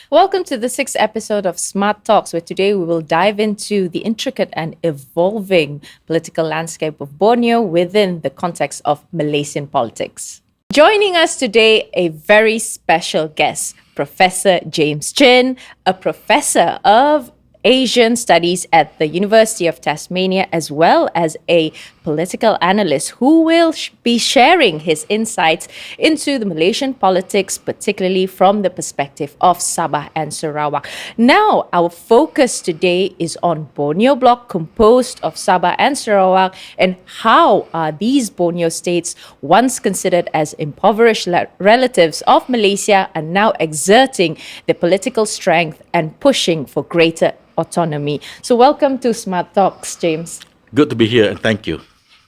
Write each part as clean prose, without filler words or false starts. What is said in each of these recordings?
Welcome to the sixth episode of Smart Talks, where today we will dive into the intricate and evolving political landscape of Borneo within the context of Malaysian politics. Joining us today, a very special guest, Professor James Chin, a professor of Asian Studies at the University of Tasmania, as well as a political analyst who will be sharing his insights into the Malaysian politics, particularly from the perspective of Sabah and Sarawak. Now, our focus today is on Borneo Bloc, composed of Sabah and Sarawak, and how are these Borneo states, once considered as impoverished relatives of Malaysia, are now exerting their political strength and pushing for greater autonomy. So welcome to Smart Talks, James. Good to be here, and thank you.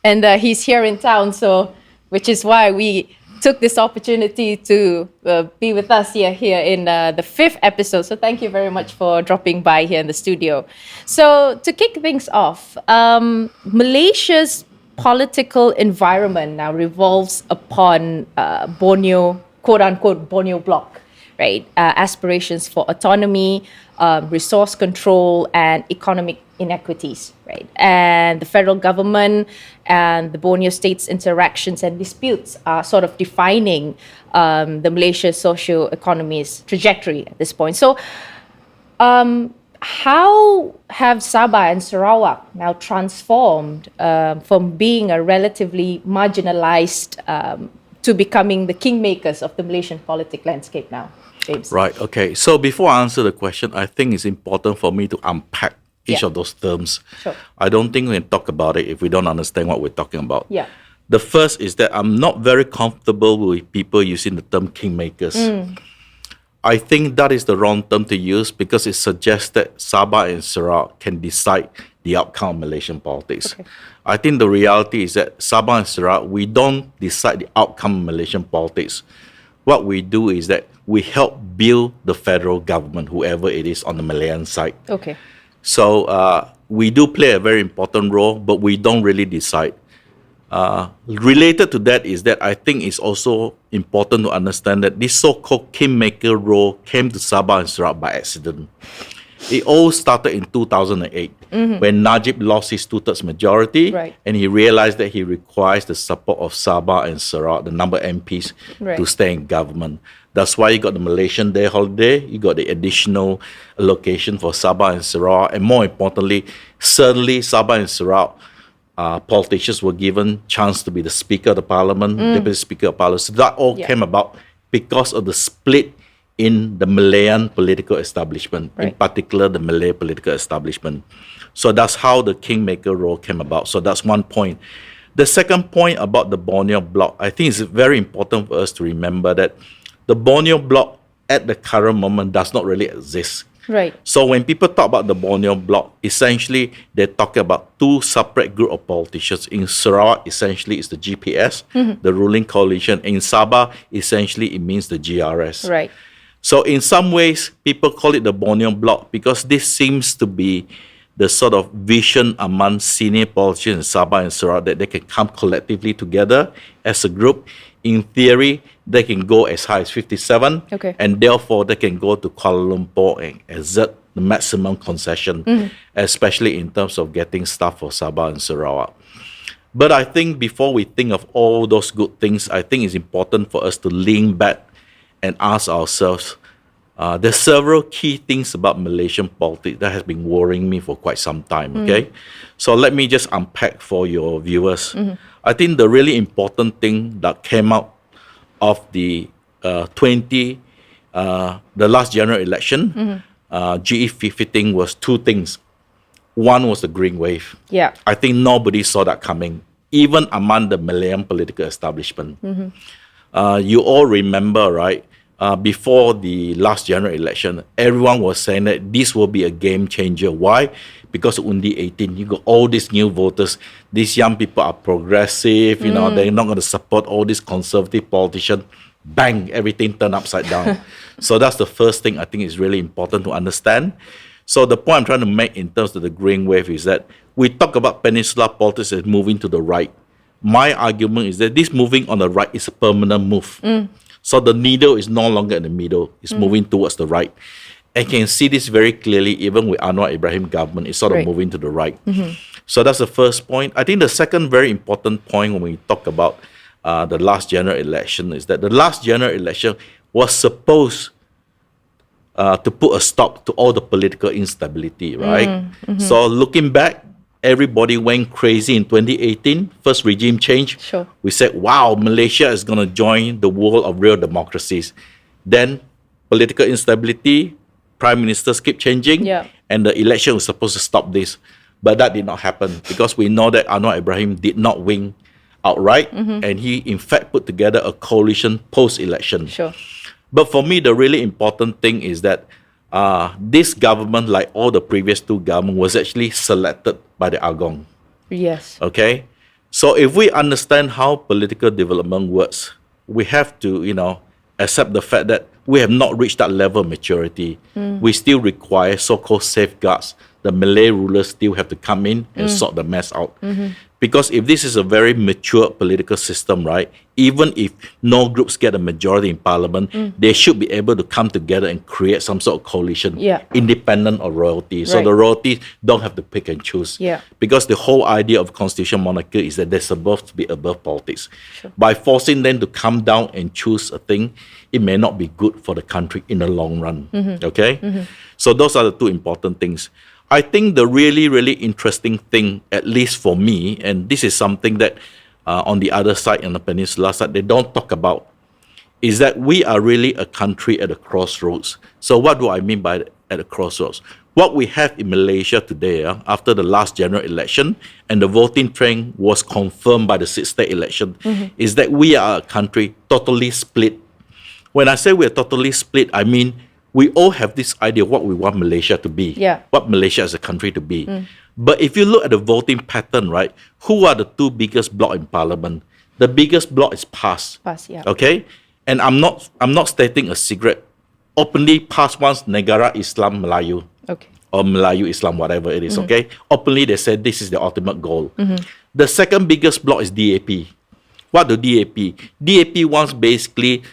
And he's here in town, which is why we took this opportunity to be with us here in the fifth episode. So thank you very much for dropping by here in the studio. So to kick things off, Malaysia's political environment now revolves upon Borneo, quote-unquote, Borneo Bloc, right? Aspirations for autonomy, resource control, and economic inequities, right? And the federal government and the Borneo state's interactions and disputes are sort of defining the Malaysia socio-economy's trajectory at this point. So how have Sabah and Sarawak now transformed from being a relatively marginalized to becoming the kingmakers of the Malaysian politic landscape now, James? Right, okay. So before I answer the question, I think it's important for me to unpack each of those terms. Sure. I don't think we can talk about it if we don't understand what we're talking about. Yeah. The first is that I'm not very comfortable with people using the term kingmakers. I think that is the wrong term to use because it suggests that Sabah and Sarawak can decide the outcome of Malaysian politics. Okay. I think the reality is that Sabah and Sarawak, we don't decide the outcome of Malaysian politics. What we do is that we help build the federal government, whoever it is on the Malayan side. Okay. So we do play a very important role, but we don't really decide. Related to that is that I think it's also important to understand that this so-called kingmaker role came to Sabah and Sarawak by accident. It all started in 2008 when Najib lost his two-thirds majority, Right. and he realized that he requires the support of Sabah and Sarawak, the number of MPs, Right. to stay in government. That's why you got the Malaysian Day holiday, you got the additional allocation for Sabah and Sarawak, and more importantly, suddenly Sabah and Sarawak politicians were given chance to be the Speaker of the Parliament, Deputy Speaker of Parliament. So that all came about because of the split in the Malayan political establishment, in Right. particular the Malay political establishment. So that's how the kingmaker role came about. So that's one point. The second point about the Borneo Bloc, I think it's very important for us to remember that the Borneo Bloc at the current moment does not really exist. Right. So when people talk about the Borneo Bloc, essentially they're talking about two separate group of politicians. In Sarawak, essentially it's the GPS, the ruling coalition. In Sabah, essentially it means the GRS. Right. So in some ways, people call it the Borneo Bloc because this seems to be the sort of vision among senior politicians in Sabah and Sarawak that they can come collectively together as a group. In theory, they can go as high as 57, Okay. and therefore they can go to Kuala Lumpur and exert the maximum concession, especially in terms of getting stuff for Sabah and Sarawak. But I think before we think of all those good things, I think it's important for us to lean back and ask ourselves, there's several key things about Malaysian politics that has been worrying me for quite some time, okay? So let me just unpack for your viewers. I think the really important thing that came out of the the last general election, GE thing was two things. One was the green wave. Yeah. I think nobody saw that coming, even among the Malayan political establishment. You all remember, right? Before the last general election, everyone was saying that this will be a game changer. Why? Because Undi 18, you got all these new voters. These young people are progressive, you know, they're not going to support all these conservative politicians. Bang, everything turned upside down. So that's the first thing I think is really important to understand. So the point I'm trying to make in terms of the green wave is that we talk about peninsular politics as moving to the right. My argument is that this moving on the right is a permanent move. So the needle is no longer in the middle, it's moving towards the right. And you can see this very clearly even with Anwar Ibrahim government, it's sort of Right. moving to the right. So that's the first point. I think the second very important point when we talk about the last general election is that the last general election was supposed to put a stop to all the political instability, right? So looking back, everybody went crazy in 2018, first regime change. Sure. We said, wow, Malaysia is going to join the world of real democracies. Then political instability, prime ministers keep changing, Yeah. and the election was supposed to stop this. But that did not happen because we know that Anwar Ibrahim did not win outright, and he in fact put together a coalition post-election. Sure. But for me, the really important thing is that this government, like all the previous two governments, was actually selected by the Agong. Yes. Okay? So if we understand how political development works, we have to, accept the fact that we have not reached that level of maturity. We still require so-called safeguards. The Malay rulers still have to come in and sort the mess out. Because if this is a very mature political system, right, even if no groups get a majority in parliament, they should be able to come together and create some sort of coalition, Yeah. independent of royalty. So Right. the royalties don't have to pick and choose. Yeah. Because the whole idea of constitutional monarchy is that they're supposed to be above politics. Sure. By forcing them to come down and choose a thing, it may not be good for the country in the long run. Okay? So those are the two important things. I think the really, really interesting thing, at least for me, and this is something that on the other side, on the peninsula side, they don't talk about, is that we are really a country at a crossroads. So what do I mean by at a crossroads? What we have in Malaysia today, after the last general election, and the voting trend was confirmed by the sixth state election, is that we are a country totally split. When I say we're totally split, I mean we all have this idea of what we want Malaysia to be, Yeah. what Malaysia as a country to be. But if you look at the voting pattern, right, who are the two biggest bloc in parliament? The biggest bloc is PAS. PAS, yeah. Okay? And I'm not stating a secret. Openly, PAS wants Negara Islam Melayu Okay. or Melayu Islam, whatever it is, okay? Openly, they said this is the ultimate goal. The second biggest bloc is DAP. What do DAP? DAP wants basically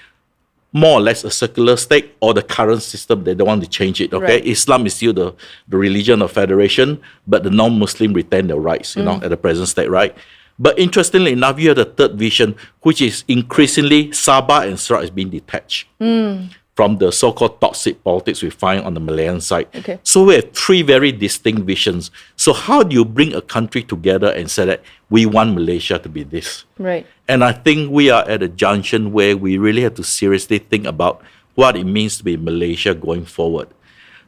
more or less a secular state or the current system. They don't want to change it, okay? Right. Islam is still the religion of federation, but the non-Muslim retain their rights, at the present state, right? But interestingly enough, you have the third vision, which is increasingly Sabah and Sarawak is being detached from the so-called toxic politics we find on the Malayan side. Okay. So we have three very distinct visions. So how do you bring a country together and say that we want Malaysia to be this? Right. And I think we are at a junction where we really have to seriously think about what it means to be Malaysia going forward.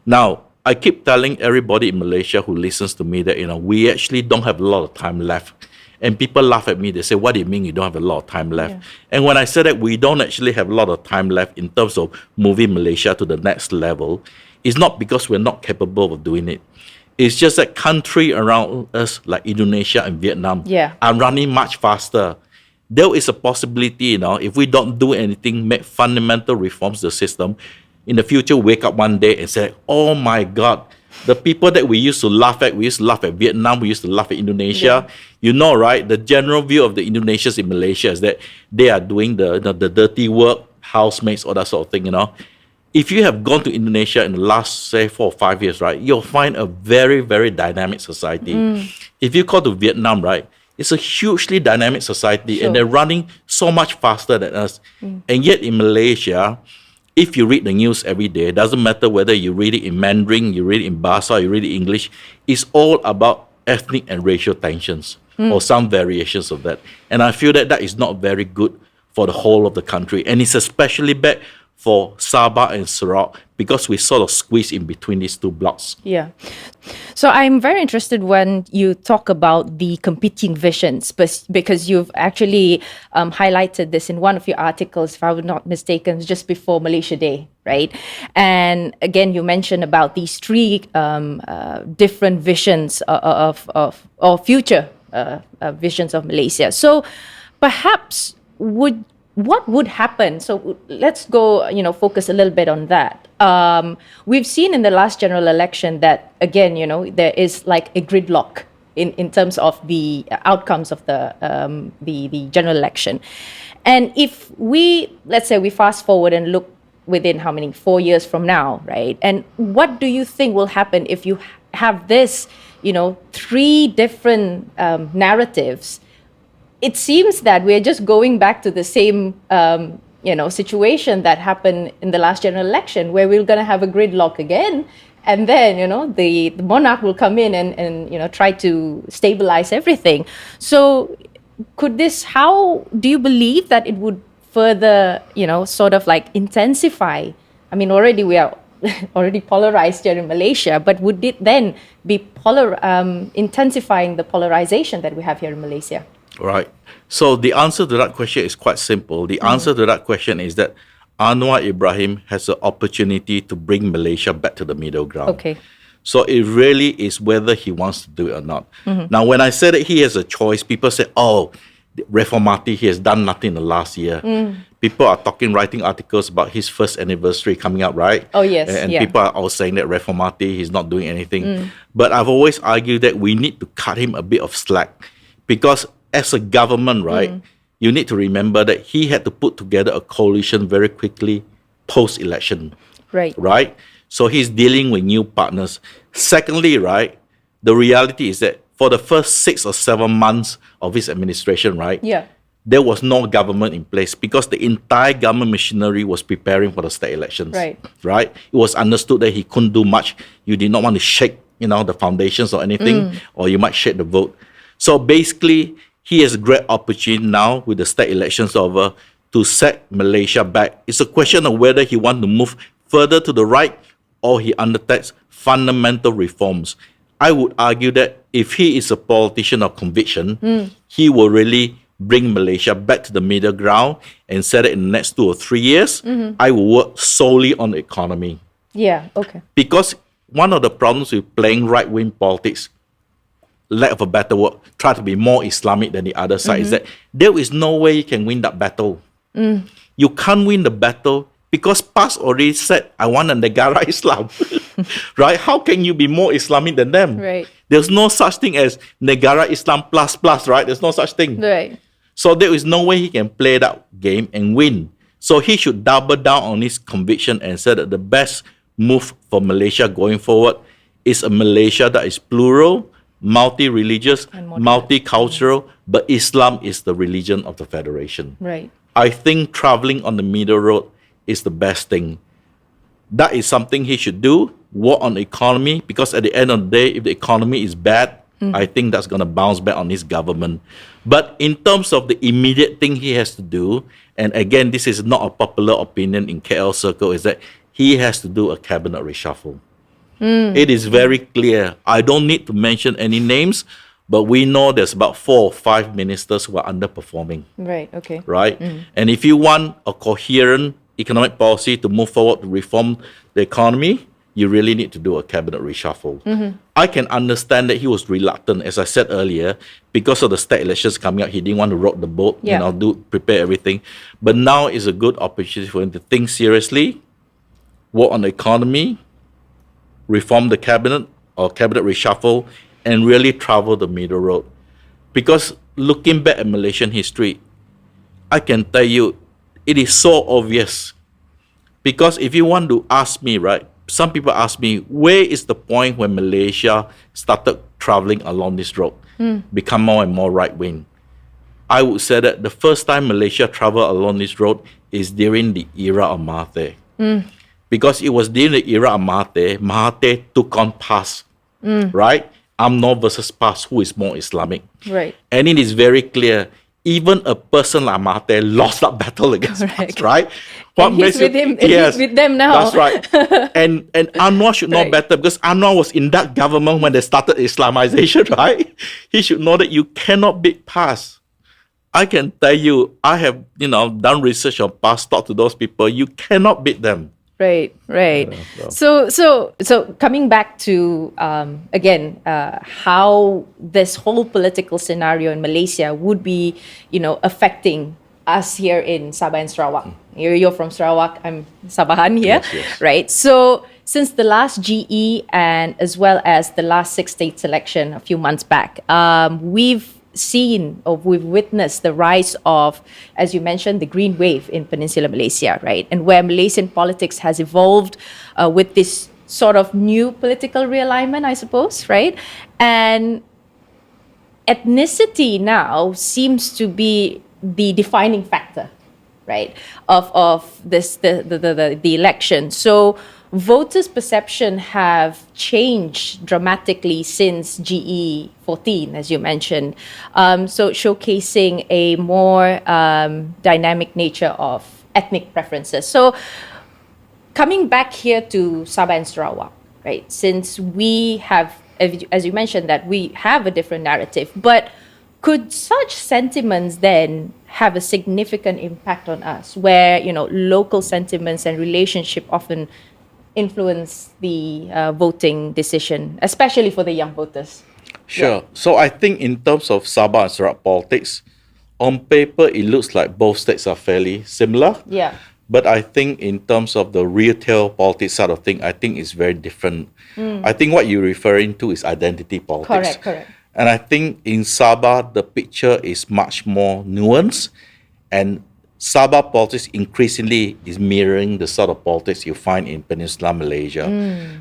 Now, I keep telling everybody in Malaysia who listens to me that, we actually don't have a lot of time left. And people laugh at me. They say, what do you mean you don't have a lot of time left? Yeah. And when I say that we don't actually have a lot of time left in terms of moving Malaysia to the next level, it's not because we're not capable of doing it. It's just that countries around us like Indonesia and Vietnam Yeah. are running much faster. There is a possibility, if we don't do anything, make fundamental reforms to the system, in the future, wake up one day and say, oh my God, the people that we used to laugh at Vietnam, we used to laugh at Indonesia. Yeah. Right? The general view of the Indonesians in Malaysia is that they are doing the dirty work, housemates, all that sort of thing, If you have gone to Indonesia in the last, say, 4 or 5 years, right, you'll find a very, very dynamic society. If you go to Vietnam, right, it's a hugely dynamic society, Sure. and they're running so much faster than us. And yet in Malaysia, if you read the news every day, it doesn't matter whether you read it in Mandarin, you read it in Bahasa, you read it in English, it's all about ethnic and racial tensions or some variations of that. And I feel that that is not very good for the whole of the country. And it's especially bad for Sabah and Sarawak because we sort of squeeze in between these two blocks. Yeah. So I'm very interested when you talk about the competing visions, because you've actually highlighted this in one of your articles, if I was not mistaken, just before Malaysia Day, right? And again, you mentioned about these three different visions of future visions of Malaysia. So perhaps what would happen? So let's go, focus a little bit on that. We've seen in the last general election that, again, there is like a gridlock in terms of the outcomes of the general election. And if let's say we fast forward and look within how many, 4 years from now, right? And what do you think will happen if you have this, three different narratives? It seems that we're just going back to the same, situation that happened in the last general election, where we're going to have a gridlock again. And then, the monarch will come in and try to stabilize everything. So how do you believe that it would further, sort of like intensify? I mean, already we are already polarized here in Malaysia, but would it then be intensifying the polarization that we have here in Malaysia? Right. So the answer to that question is quite simple. The answer to that question is that Anwar Ibrahim has an opportunity to bring Malaysia back to the middle ground. Okay. So it really is whether he wants to do it or not. Now, when I said that he has a choice, people say, oh, Reformati, he has done nothing in the last year. People are writing articles about his first anniversary coming up, right? Oh, yes. And yeah. people are all saying that Reformati, he's not doing anything. But I've always argued that we need to cut him a bit of slack, because as a government, right, you need to remember that he had to put together a coalition very quickly post-election. Right? So he's dealing with new partners. Secondly, right, the reality is that for the first 6 or 7 months of his administration, right, there was no government in place because the entire government machinery was preparing for the state elections. Right? It was understood that he couldn't do much. You did not want to shake, the foundations or anything, or you might shake the vote. So basically, he has a great opportunity now with the state elections over to set Malaysia back. It's a question of whether he wants to move further to the right or he undertakes fundamental reforms. I would argue that if he is a politician of conviction, he will really bring Malaysia back to the middle ground and set it in the next 2 or 3 years. I will work solely on the economy. Yeah, okay. Because one of the problems with playing right-wing politics, lack of a better word, try to be more Islamic than the other side, is that there is no way you can win that battle. You can't win the battle because PAS already said, I want a Negara Islam. Right? How can you be more Islamic than them? Right. There's no such thing as Negara Islam plus, right? There's no such thing. Right. So there is no way he can play that game and win. So he should double down on his conviction and say that the best move for Malaysia going forward is a Malaysia that is plural, multi-religious, multicultural, but Islam is the religion of the Federation. Right. I think traveling on the middle road is the best thing. That is something he should do, work on the economy, because at the end of the day, if the economy is bad, I think that's going to bounce back on his government. But in terms of the immediate thing he has to do, and again, this is not a popular opinion in KL circle, is that he has to do a cabinet reshuffle. It is very clear. I don't need to mention any names, but we know there's about 4 or 5 ministers who are underperforming. Right, okay. Right? And if you want a coherent economic policy to move forward to reform the economy, you really need to do a cabinet reshuffle. I can understand that he was reluctant, as I said earlier, because of the state elections coming up. He didn't want to rock the boat, prepare everything. But now is a good opportunity for him to think seriously, work on the economy, reform the cabinet or cabinet reshuffle, and really travel the middle road. Because looking back at Malaysian history, I can tell you, it is so obvious. Because if you want to ask me, right, some people ask me, where is the point when Malaysia started traveling along this road, become more and more right-wing? I would say that the first time Malaysia traveled along this road is during the era of Mahathir. Because it was during the era of Mahathir, Mahathir took on PAS, right? UMNO versus PAS, who is more Islamic. Right. And it is very clear, even a person like Mahathir lost that battle against PAS, right? What he's with him, he's with them now. That's right. and Anwar should know better, because Anwar was in that government when they started Islamization, right? He should know that you cannot beat PAS. I can tell you, I have done research on PAS, talked to those people, you cannot beat them. Right. So coming back to again how this whole political scenario in Malaysia would be affecting us here in Sabah and Sarawak. You're from Sarawak, I'm Sabahan here, yes. Right? So since the last GE and as well as the last 6 state election a few months back, we've seen or we've witnessed the rise of, as you mentioned, the green wave in Peninsular Malaysia, right? And where Malaysian politics has evolved with this sort of new political realignment, I suppose, right? And ethnicity now seems to be the defining factor, right, of the election. So voters' perception have changed dramatically since GE 14, as you mentioned. So showcasing a more dynamic nature of ethnic preferences. So coming back here to Sabah and Sarawak, right? Since we have, as you mentioned, that we have a different narrative, but could such sentiments then have a significant impact on us, where local sentiments and relationship often influence the voting decision, especially for the young voters? Sure. So I think in terms of Sabah and Sarawak politics, on paper it looks like both states are fairly similar. Yeah. But I think in terms of the retail politics side of thing, I think it's very different. I think what you're referring to is identity politics. Correct. And I think in Sabah, the picture is much more nuanced, and Sabah politics increasingly is mirroring the sort of politics you find in Peninsular Malaysia.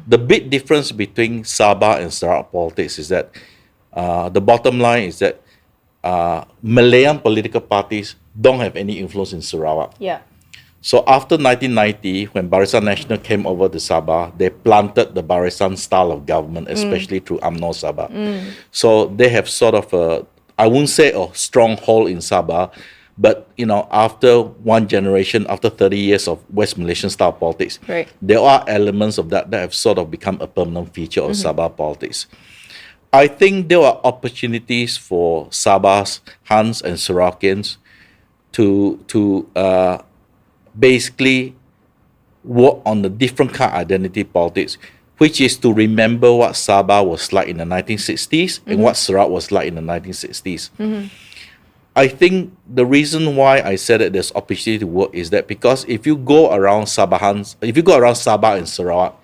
The big difference between Sabah and Sarawak politics is that the bottom line is that Malayan political parties don't have any influence in Sarawak. Yeah. So after 1990, when Barisan Nasional came over to Sabah, they planted the Barisan style of government, especially through UMNO Sabah. So they have sort of I won't say a stronghold in Sabah, but after one generation, after 30 years of West Malaysian style politics, Right. there are elements of that have sort of become a permanent feature of Sabah politics. I think there are opportunities for Sabah's Hans and Sarawakians to basically work on the different kind of identity politics, which is to remember what Sabah was like in the 1960s and what Sarawak was like in the 1960s. I think the reason why I said that there's opportunity to work is that because if you go around Sabah and Sarawak,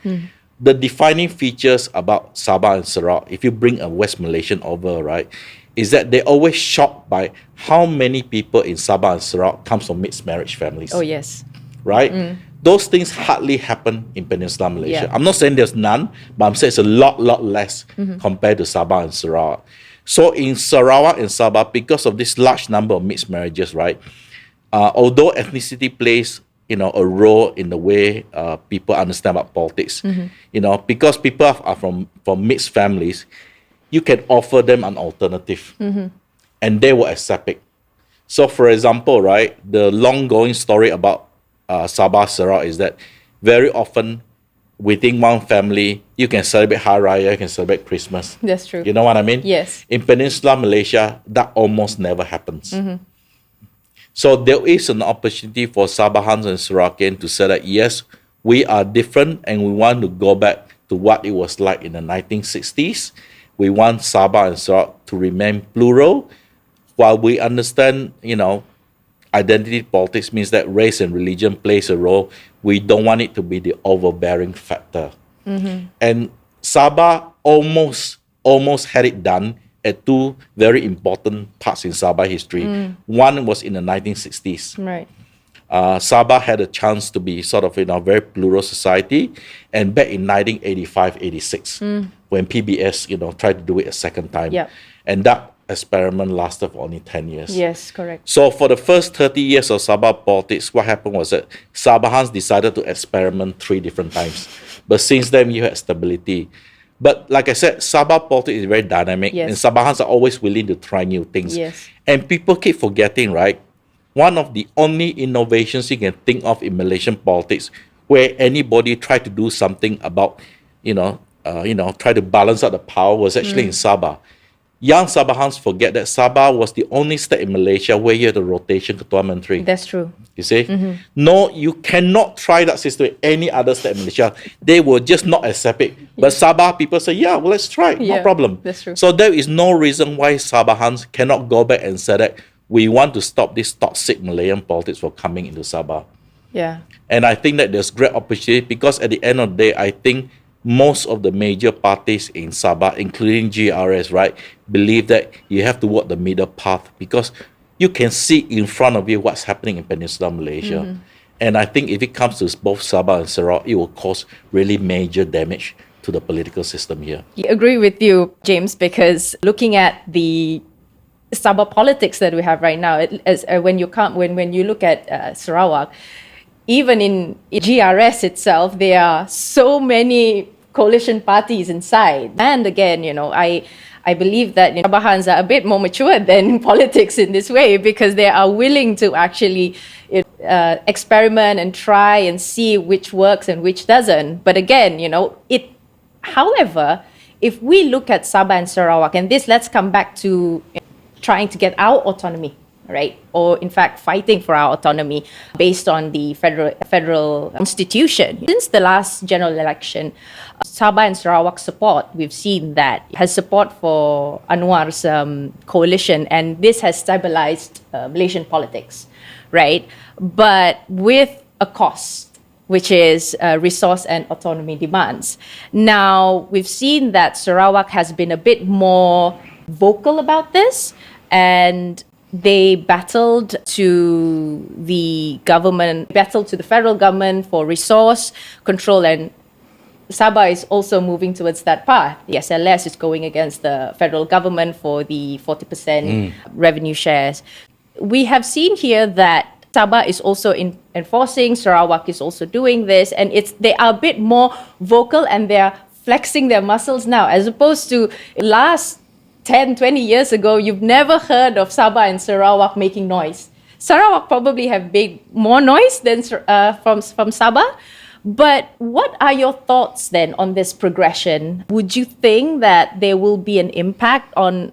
the defining features about Sabah and Sarawak, if you bring a West Malaysian over, right, is that they're always shocked by how many people in Sabah and Sarawak comes from mixed marriage families. Oh, yes. Right? Those things hardly happen in Peninsular Malaysia. Yeah. I'm not saying there's none, but I'm saying it's a lot less compared to Sabah and Sarawak. So in Sarawak and Sabah, because of this large number of mixed marriages, right, although ethnicity plays a role in the way people understand about politics, because people are from mixed families, you can offer them an alternative and they will accept it. So for example, right, the long-going story about Sabah Sarawak is that very often within one family, you can celebrate Hari Raya, you can celebrate Christmas. That's true. You know what I mean? Yes. In Peninsular Malaysia, that almost never happens. So there is an opportunity for Sabahans and Sarawakian to say that, yes, we are different and we want to go back to what it was like in the 1960s. We want Sabah and Sarawak to remain plural. While we understand, identity politics means that race and religion plays a role, we don't want it to be the overbearing factor. And Sabah almost had it done at two very important parts in Sabah history. One was in the 1960s. Right. Sabah had a chance to be sort of in a very plural society, and back in 1985-86, when PBS tried to do it a second time, Yep. and that experiment lasted for only 10 years. Yes, correct. So for the first 30 years of Sabah politics, what happened was that Sabahans decided to experiment 3 different times, but since then you had stability. But like I said, Sabah politics is very dynamic, Yes. and Sabahans are always willing to try new things. Yes. And people keep forgetting, right? One of the only innovations you can think of in Malaysian politics where anybody tried to do something about, try to balance out the power was actually in Sabah. Young Sabahans forget that Sabah was the only state in Malaysia where you had a rotation Ketua Menteri. That's true. You see? No, you cannot try that system in any other state in Malaysia. They will just not accept it. But Sabah people say, yeah, well, let's try it. No Yeah, problem. that's true. So there is no reason why Sabahans cannot go back and say that we want to stop this toxic Malayan politics from coming into Sabah. Yeah. And I think that there's great opportunity because at the end of the day, I think most of the major parties in Sabah, including GRS, right, believe that you have to walk the middle path because you can see in front of you what's happening in Peninsular Malaysia. And I think if it comes to both Sabah and Sarawak, it will cause really major damage to the political system here. I agree with you, James, because looking at the Sabah politics that we have right now, when you look at Sarawak, even in GRS itself, there are so many coalition parties inside. And again, I believe that Sabahans are a bit more mature than politics in this way because they are willing to actually experiment and try and see which works and which doesn't. But again, however, if we look at Sabah and Sarawak, and let's come back to trying to get our autonomy, right? Or in fact, fighting for our autonomy based on the federal constitution. Since the last general election, Sabah and Sarawak support, we've seen that has support for Anwar's coalition, and this has stabilized Malaysian politics, right? But with a cost, which is resource and autonomy demands. Now, we've seen that Sarawak has been a bit more vocal about this, and they battled to the federal government for resource control, and Sabah is also moving towards that path. The SLS is going against the federal government for the 40% revenue shares. We have seen here that Sabah is also enforcing, Sarawak is also doing this, and they are a bit more vocal and they're flexing their muscles now, as opposed to last 10, 20 years ago, you've never heard of Sabah and Sarawak making noise. Sarawak probably have made more noise than from Sabah. But what are your thoughts then on this progression? Would you think that there will be an impact on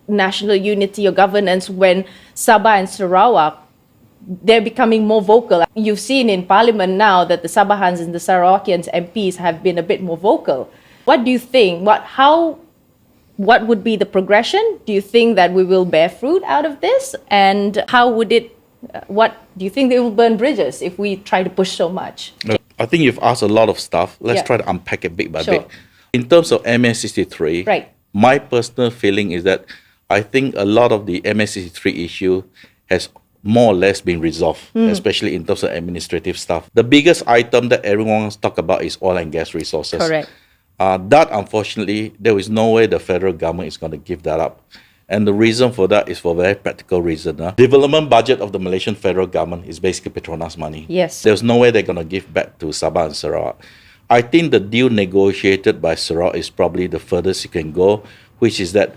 national unity or governance when Sabah and Sarawak, they're becoming more vocal? You've seen in Parliament now that the Sabahans and the Sarawakians MPs have been a bit more vocal. What do you think? What would be the progression? Do you think that we will bear fruit out of this? And what do you think they will burn bridges if we try to push so much? I think you've asked a lot of stuff. Let's try to unpack it bit by bit. In terms of MA63, right, my personal feeling is that I think a lot of the MA63 issue has more or less been resolved, especially in terms of administrative stuff. The biggest item that everyone wants to talk about is oil and gas resources. Correct. That, unfortunately, there is no way the federal government is going to give that up. And the reason for that is for a very practical reason. Development budget of the Malaysian federal government is basically Petronas money. Yes. There's no way they're going to give back to Sabah and Sarawak. I think the deal negotiated by Sarawak is probably the furthest you can go, which is that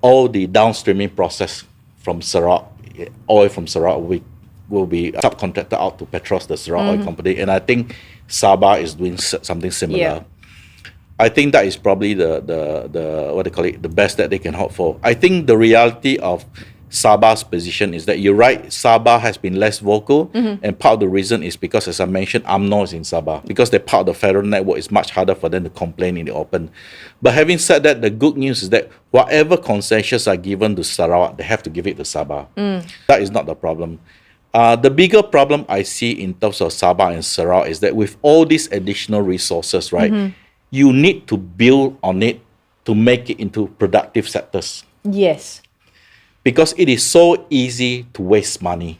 all the downstreaming process from Sarawak, oil from Sarawak will be subcontracted out to Petros, the Sarawak oil company. And I think Sabah is doing something similar. Yeah. I think that is probably the best that they can hope for. I think the reality of Sabah's position is that you're right, Sabah has been less vocal, and part of the reason is because, as I mentioned, UMNO is in Sabah. Because they're part of the federal network, it's much harder for them to complain in the open. But having said that, the good news is that whatever concessions are given to Sarawak, they have to give it to Sabah. That is not the problem. The bigger problem I see in terms of Sabah and Sarawak is that with all these additional resources, right, you need to build on it to make it into productive sectors. Yes. Because it is so easy to waste money.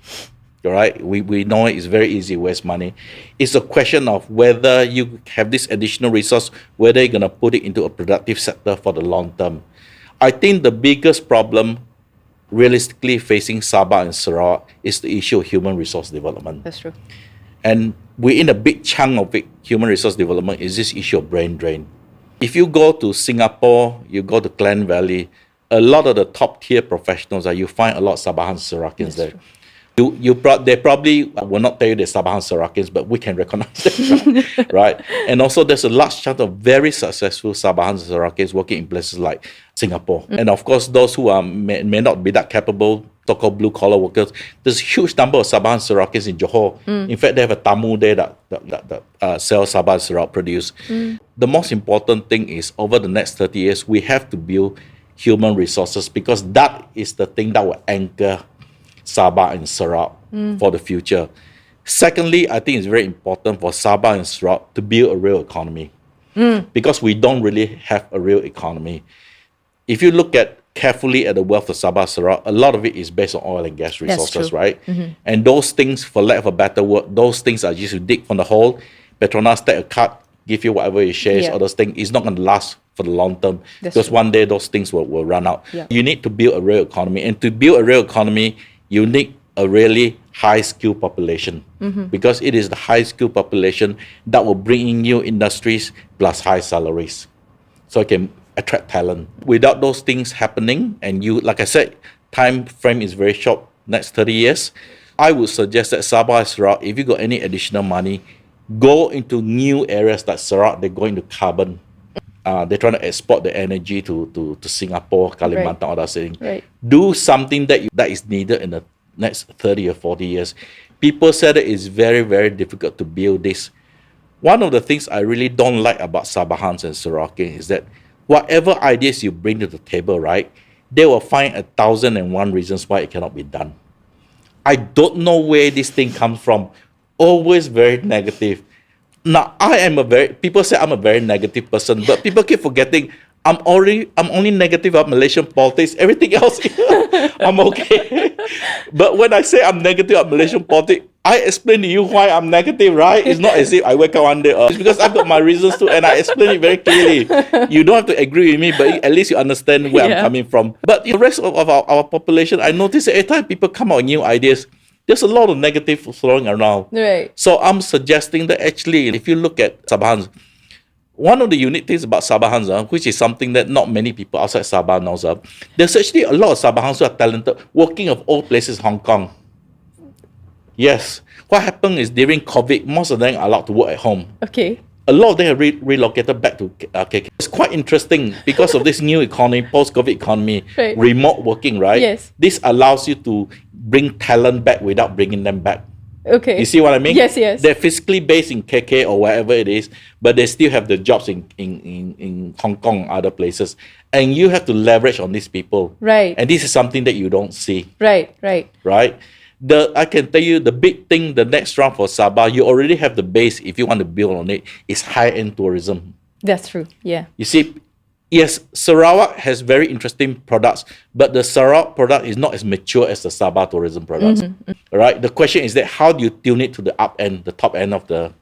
All right? We know it's very easy to waste money. It's a question of whether you have this additional resource, whether you're going to put it into a productive sector for the long term. I think the biggest problem realistically facing Sabah and Sarawak is the issue of human resource development. That's true. And within a big chunk of it, human resource development is this issue of brain drain. If you go to Singapore, you go to Klang Valley, a lot of the top tier professionals, you find a lot of Sabahans and Sarawakians there. They probably will not tell you they're Sabahans and Sarawakians, but we can recognize them, right? And also there's a large chunk of very successful Sabahans and Sarawakians working in places like Singapore. And of course, those who may not be that capable, so-called blue-collar workers, there's a huge number of Sabahans and Sarawakians in Johor. In fact, they have a tamu there that sells Sabah and Sarawak produce. The most important thing is, over the next 30 years, we have to build human resources, because that is the thing that will anchor Sabah and Sarawak for the future. Secondly, I think it's very important for Sabah and Sarawak to build a real economy. because we don't really have a real economy. If you look at carefully at the wealth of Sabah Sarawak, a lot of it is based on oil and gas resources, right? And those things, for lack of a better word, those things are just to dig from the hole. Petronas take a cut, give you whatever it shares, all those things. It's not going to last for the long term because one day those things will run out. You need to build a real economy. And to build a real economy, you need a really high skilled population because it is the high skilled population that will bring in new industries plus high salaries. So it can attract talent. Without those things happening, and you, like I said, time frame is very short, next 30 years, I would suggest that Sabah Sarawak, if you got any additional money, go into new areas like Sarawak. They're going to carbon. They're trying to export the energy to Singapore, Kalimantan, all that thing. Do something that is needed in the next 30 or 40 years. People said it is very, very difficult to build this. One of the things I really don't like about Sabahans and Sarawakians is that whatever ideas you bring to the table, right, they will find 1,001 reasons why it cannot be done. I don't know where this thing comes from. Always very negative. Now, people say I'm a very negative person, but people keep forgetting I'm only negative about Malaysian politics. Everything else, I'm okay. But when I say I'm negative about Malaysian politics, I explain to you why I'm negative, right? It's not as if I wake up one day. It's because I've got my reasons too, and I explain it very clearly. You don't have to agree with me, but at least you understand where I'm coming from. But the rest of our population, I notice that every time people come out with new ideas, there's a lot of negative flowing around. Right. So I'm suggesting that actually, if you look at Sabahans, one of the unique things about Sabahans, which is something that not many people outside Sabah knows of, there's actually a lot of Sabahans who are talented, working of all places, Hong Kong. Yes. What happened is during COVID, most of them are allowed to work at home. Okay. A lot of them have relocated back to KK. It's quite interesting because of this new economy, post-COVID economy, remote working, right? Yes. This allows you to bring talent back without bringing them back. Okay. You see what I mean? Yes, yes. They're physically based in KK or wherever it is, but they still have the jobs in Hong Kong, other places. And you have to leverage on these people. Right. And this is something that you don't see. Right. Right? I can tell you the big thing, the next round for Sabah, you already have the base if you want to build on it, is high-end tourism. That's true. Yeah. You see, yes, Sarawak has very interesting products, but the Sarawak product is not as mature as the Sabah tourism products. Right? The question is that how do you tune it to the up end, the top end of the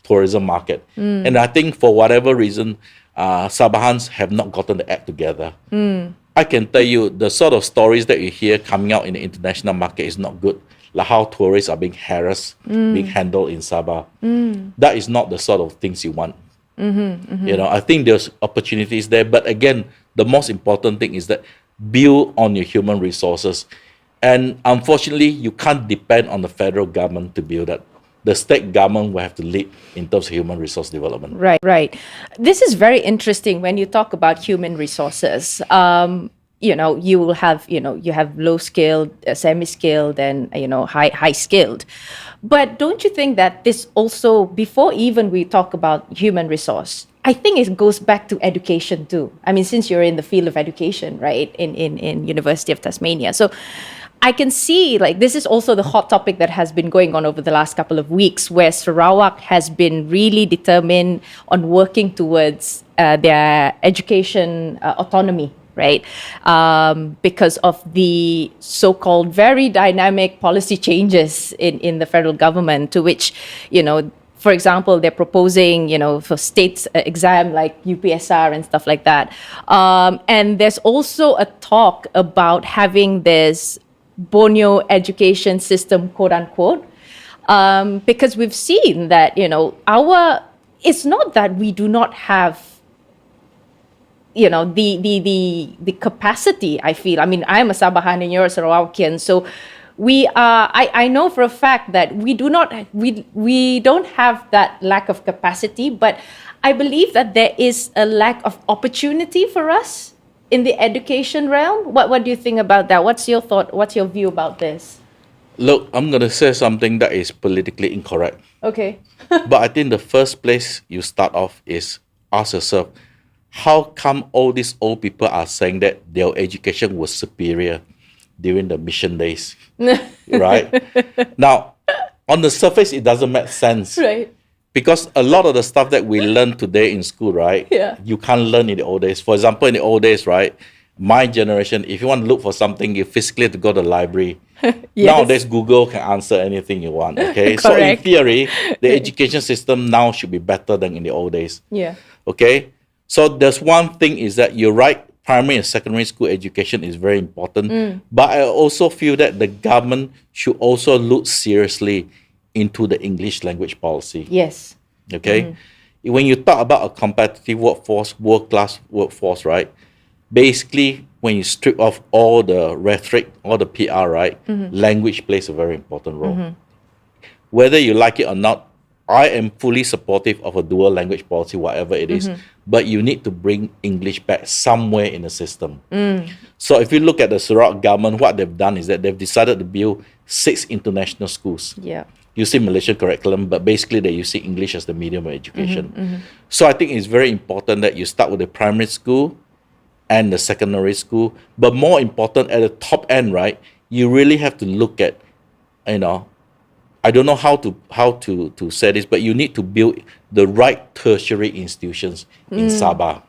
tourism market? And I think for whatever reason, Sabahans have not gotten the act together. I can tell you the sort of stories that you hear coming out in the international market is not good. Like how tourists are being harassed, being handled in Sabah. That is not the sort of things you want. You know, I think there's opportunities there, but again, the most important thing is that build on your human resources. And unfortunately, you can't depend on the federal government to build that. The state government will have to lead in terms of human resource development. Right. This is very interesting when you talk about human resources. You will have, you have low skilled, semi-skilled, and, high skilled. But don't you think that this also, before even we talk about human resource, I think it goes back to education too. I mean, since you're in the field of education, right, in University of Tasmania. So I can see, like, this is also the hot topic that has been going on over the last couple of weeks, where Sarawak has been really determined on working towards their education autonomy, right? Because of the so-called very dynamic policy changes in the federal government, to which, for example, they're proposing, for states exam like UPSR and stuff like that. And there's also a talk about having this Borneo education system, quote unquote, because we've seen that, it's not that we do not have, the capacity, I feel. I mean, I'm a Sabahan and you're a Sarawakian, so we are, I know for a fact that we don't have that lack of capacity, but I believe that there is a lack of opportunity for us in the education realm. What do you think about that? What's your thought? What's your view about this? Look, I'm going to say something that is politically incorrect. Okay. But I think the first place you start off is ask yourself, how come all these old people are saying that their education was superior during the mission days? Right? Now, on the surface, it doesn't make sense. Right. Because a lot of the stuff that we learn today in school, right? Yeah. You can't learn in the old days. For example, in the old days, right? My generation, if you want to look for something, you physically have to go to the library. Yes. Nowadays, Google can answer anything you want, okay? So in Correct. theory, the education system now should be better than in the old days. Yeah. Okay, so there's one thing is that you're right, primary and secondary school education is very important, but I also feel that the government should also look seriously into the English language policy. Yes. Okay, when you talk about a competitive workforce, world-class workforce, right, basically when you strip off all the rhetoric, all the PR, right, language plays a very important role. Whether you like it or not, I am fully supportive of a dual language policy, whatever it is. But you need to bring English back somewhere in the system. So if you look at the Sarawak government, what they've done is that they've decided to build 6 international schools. Yeah. Using Malaysian curriculum, but basically they're using English as the medium of education. So I think it's very important that you start with the primary school and the secondary school. But more important, at the top end, right, you really have to look at, you know, I don't know how to say this, but you need to build the right tertiary institutions in Sabah,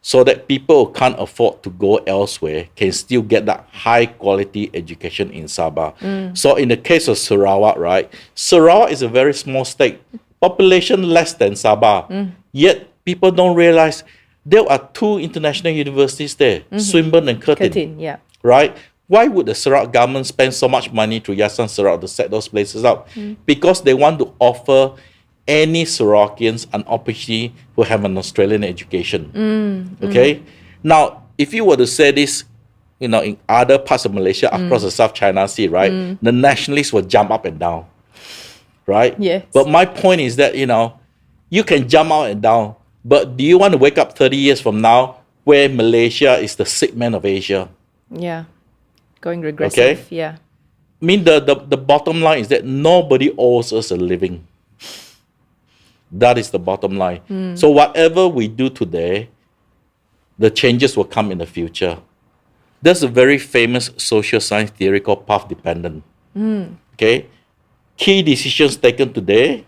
so that people who can't afford to go elsewhere can still get that high quality education in Sabah. So in the case of Sarawak, right, Sarawak is a very small state, population less than Sabah, yet people don't realize there are 2 international universities there, Swinburne and Curtin. Yeah. Right? Why would the Sarawak government spend so much money to Yayasan Sarawak to set those places up? Because they want to offer any Sarawakians an opportunity to have an Australian education. Okay? Now, if you were to say this, you know, in other parts of Malaysia, across the South China Sea, right, the nationalists will jump up and down. Right? Yes. But my point is that, you know, you can jump out and down, but do you want to wake up 30 years from now where Malaysia is the sick man of Asia? Yeah. Going regressive. Okay. Yeah. I mean, the bottom line is that nobody owes us a living. That is the bottom line. So whatever we do today, the changes will come in the future. There's a very famous social science theory called path dependent. Okay? Key decisions taken today,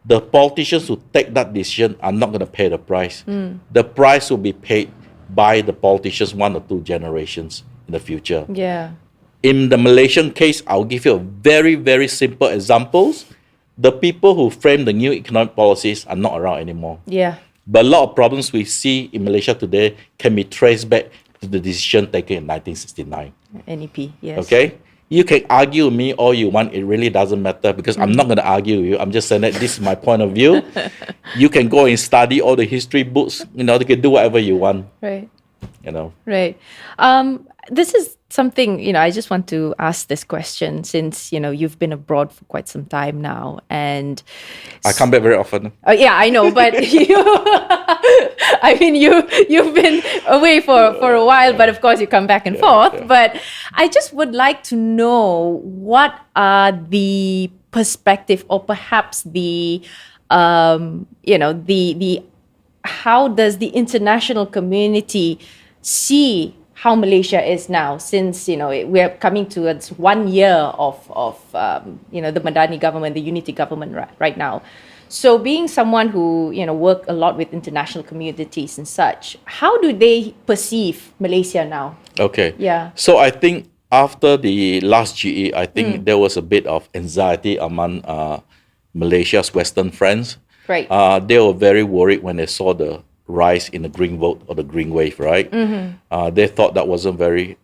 the politicians who take that decision are not going to pay the price. The price will be paid by the politicians 1 or 2 generations in the future. Yeah. In the Malaysian case, I'll give you a very, very simple examples. The people who frame the new economic policies are not around anymore. Yeah. But a lot of problems we see in Malaysia today can be traced back to the decision taken in 1969. NEP. Yes. Okay? You can argue with me all you want. It really doesn't matter because I'm not going to argue with you. I'm just saying that this is my point of view. You can go and study all the history books. You know, you can do whatever you want. Right. You know. Right. This is something, you know, I just want to ask this question since, you know, you've been abroad for quite some time now. And I come back very often. yeah, I know, but you, I mean, you've been away for a while, but of course you come back and forth. Yeah. But I just would like to know what are the perspective or perhaps the, you know, the how does the international community see how Malaysia is now, since, you know, we're coming towards 1 year of you know, the Madani government, the unity government right now. So being someone who, you know, work a lot with international communities and such, how do they perceive Malaysia now? Okay. Yeah. So I think after the last GE, I think there was a bit of anxiety among Malaysia's Western friends. Right. They were very worried when they saw the rise in the green vote or the green wave, right? They thought that wasn't very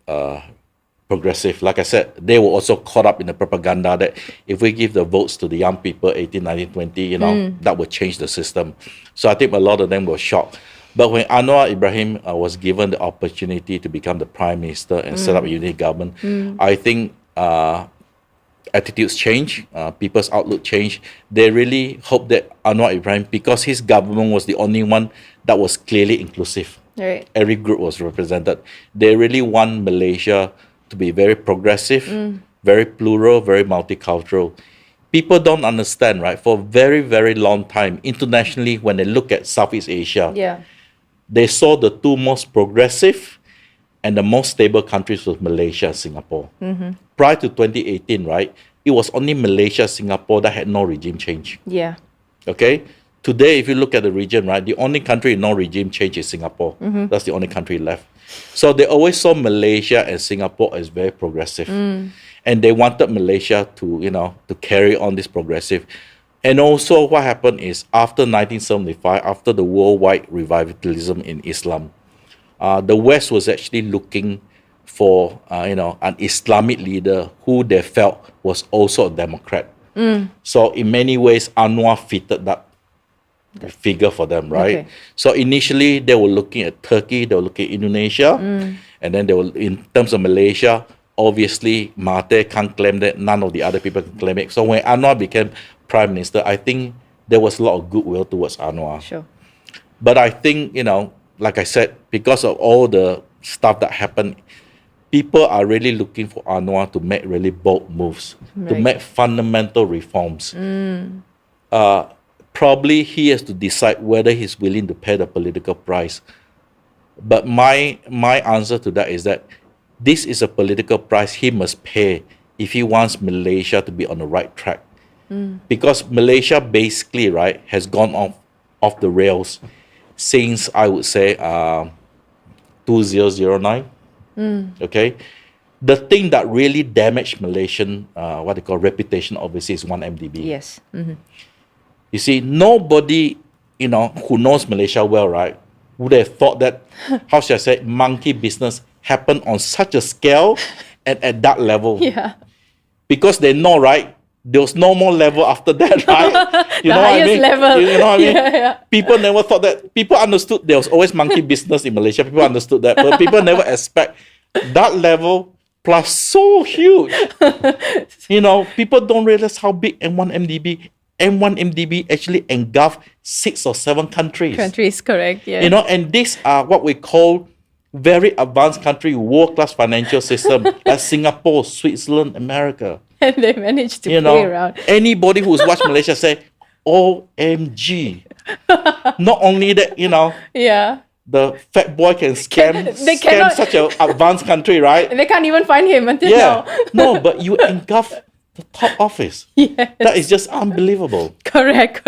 progressive. Like I said, they were also caught up in the propaganda that if we give the votes to the young people, 18, 19, 20, you know, that would change the system. So I think a lot of them were shocked. But when Anwar Ibrahim was given the opportunity to become the prime minister and set up a unity government, I think attitudes change, people's outlook change. They really hope that Anwar Ibrahim, because his government was the only one that was clearly inclusive. Right. Every group was represented. They really want Malaysia to be very progressive, very plural, very multicultural. People don't understand, right? For a very, very long time, internationally, when they look at Southeast Asia, Yeah. they saw the 2 most progressive and the most stable countries was Malaysia and Singapore. Prior to 2018, right, it was only Malaysia, Singapore that had no regime change. Yeah. Okay? Today, if you look at the region, right, the only country in no regime change is Singapore. That's the only country left. So they always saw Malaysia and Singapore as very progressive. And they wanted Malaysia to, to carry on this progressive. And also what happened is after 1975, after the worldwide revivalism in Islam, the West was actually looking for, an Islamic leader who they felt was also a Democrat. So in many ways, Anwar fitted that figure for them, right? Okay. So initially they were looking at Turkey, they were looking at Indonesia, and then they were, in terms of Malaysia, obviously Mahathir can't claim that, none of the other people can claim it. So when Anwar became Prime Minister, I think there was a lot of goodwill towards Anwar. Sure. But I think, like I said, because of all the stuff that happened, people are really looking for Anwar to make really bold moves, to Right. make fundamental reforms. Probably he has to decide whether he's willing to pay the political price. But my answer to that is that this is a political price he must pay if he wants Malaysia to be on the right track. Because Malaysia basically, right, has gone off the rails since, I would say, 2009. Okay? The thing that really damaged Malaysian, reputation overseas is 1MDB. Yes. You see, nobody, who knows Malaysia well, right, would have thought that, how should I say, monkey business happened on such a scale and at that level. Yeah. Because they know, right, there was no more level after that, right? You The know what I highest mean? level. You know what I mean? Yeah. People never thought that. People understood there was always monkey business in Malaysia. People understood that. But people never expect that level plus so huge. People don't realize how big M1MDB actually engulfed 6 or 7 countries. Countries, correct. Yeah. And these are what we call very advanced country, world-class financial system, like Singapore, Switzerland, America. And they managed to play around. Anybody who's watched Malaysia say, OMG. Not only that, Yeah. the fat boy can scam They cannot- such an advanced country, right? They can't even find him until now. No, but you engulf the top office. Yes. That is just unbelievable. Correct.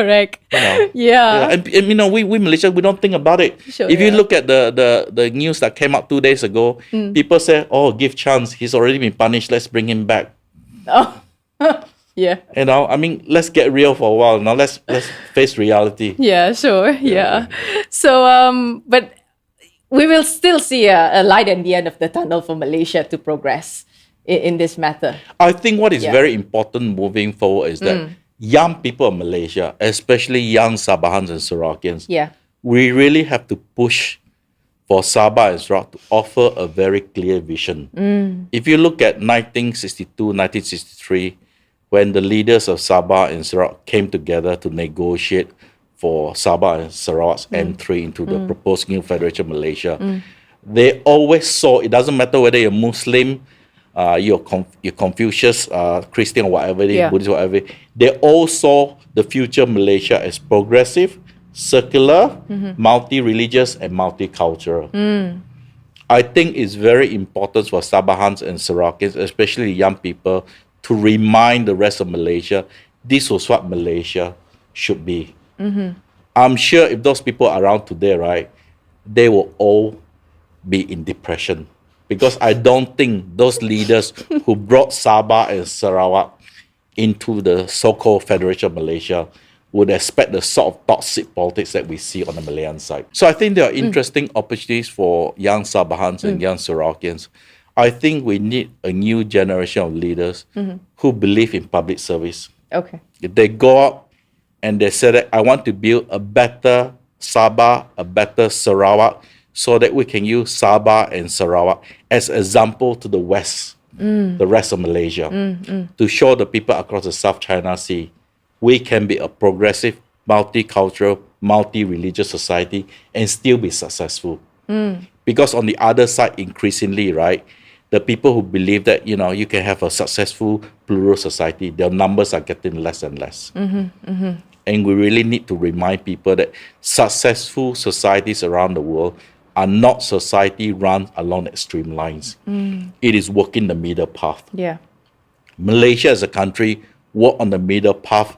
Yeah. And we Malaysians, we don't think about it. Sure, If you yeah. look at the news that came out 2 days ago, people say, "Oh, give chance. He's already been punished. Let's bring him back." Oh. Yeah. Let's get real for a while. Now let's face reality. Yeah, sure. Yeah. So, but we will still see a light at the end of the tunnel for Malaysia to progress in this matter. I think what is Yeah. very important moving forward is that young people of Malaysia, especially young Sabahans and Sarawakians, Yeah. we really have to push for Sabah and Sarawak to offer a very clear vision. If you look at 1962, 1963, when the leaders of Sabah and Sarawak came together to negotiate for Sabah and Sarawak's entry into the proposed new Federation of Malaysia, they always saw, it doesn't matter whether you're Muslim, you're Confucius, Christian, whatever, Yeah. Buddhist, whatever, they all saw the future Malaysia as progressive, circular, multi-religious, and multicultural. I think it's very important for Sabahans and Sarawakians, especially young people, to remind the rest of Malaysia this was what Malaysia should be. I'm sure if those people are around today, right, they will all be in depression. Because I don't think those leaders who brought Sabah and Sarawak into the so-called Federation of Malaysia would expect the sort of toxic politics that we see on the Malayan side. So I think there are interesting opportunities for young Sabahans and young Sarawakians. I think we need a new generation of leaders who believe in public service. Okay. If they go out and they say that I want to build a better Sabah, a better Sarawak, so that we can use Sabah and Sarawak as example to the West, the rest of Malaysia, to show the people across the South China Sea, we can be a progressive, multicultural, multi-religious society and still be successful. Because on the other side, increasingly, right, the people who believe that, you can have a successful plural society, their numbers are getting less and less. And we really need to remind people that successful societies around the world are not society run along extreme lines. It is walking the middle path. Yeah. Malaysia as a country walked on the middle path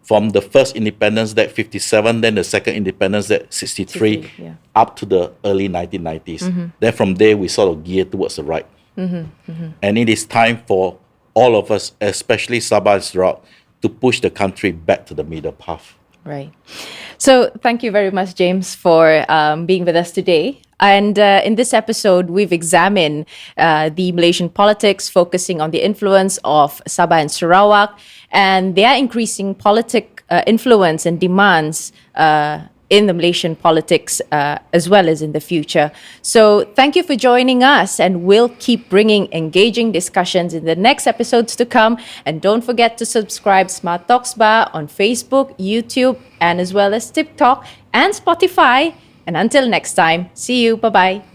from the first independence that 57, then the second independence that 63, 63, yeah. up to the early 1990s. Then from there, we sort of gear towards the right. And it is time for all of us, especially Sabah and Sarawak, to push the country back to the middle path. Right. So thank you very much, James, for being with us today. And in this episode, we've examined the Malaysian politics, focusing on the influence of Sabah and Sarawak and their increasing politic influence and demands in the Malaysian politics as well as in the future. So thank you for joining us, and we'll keep bringing engaging discussions in the next episodes to come. And don't forget to subscribe Smart Talks Bar on Facebook, YouTube, and as well as TikTok and Spotify. And until next time, see you. Bye-bye.